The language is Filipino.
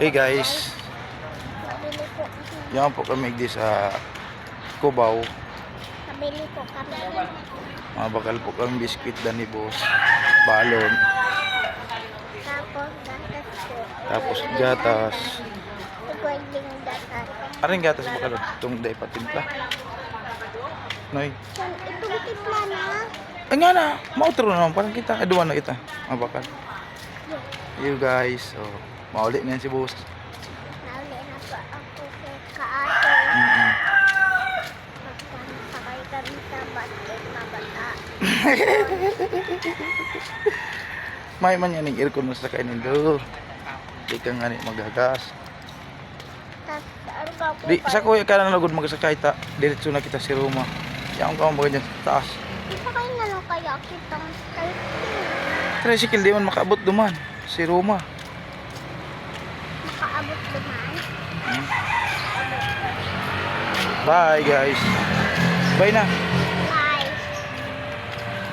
Hey guys, Nabili po. yan po kami di sa Cubao. Nabili po kami. Mabakal po kami biskwit Danny Boss, balon, Tapos tapos gatas po. gatas. Igualing gatas. Aring gatas bakal itong day patimpla. Noy. Itong tipla na. Ay nga na, mautro naman parang kita. Aduan na kita. Mabakal. You guys, so mauli na yan si Boss. Nauli na po ako kay Kaate. Sakay kami sa basket na bata. May man yan yung aircon sa kainin do. Di ka nga ni magagas. Tapos ano ka po? Di sa kuya ka lang lagod magsakay ta. Diretso na kita si Roma. Yan ka mo dyan sa taas. Isakay na lang kaya kitang tricycle. Tricycle di man makaabot duman. Si Roma. Makaabot naman. Bye guys. Bye na.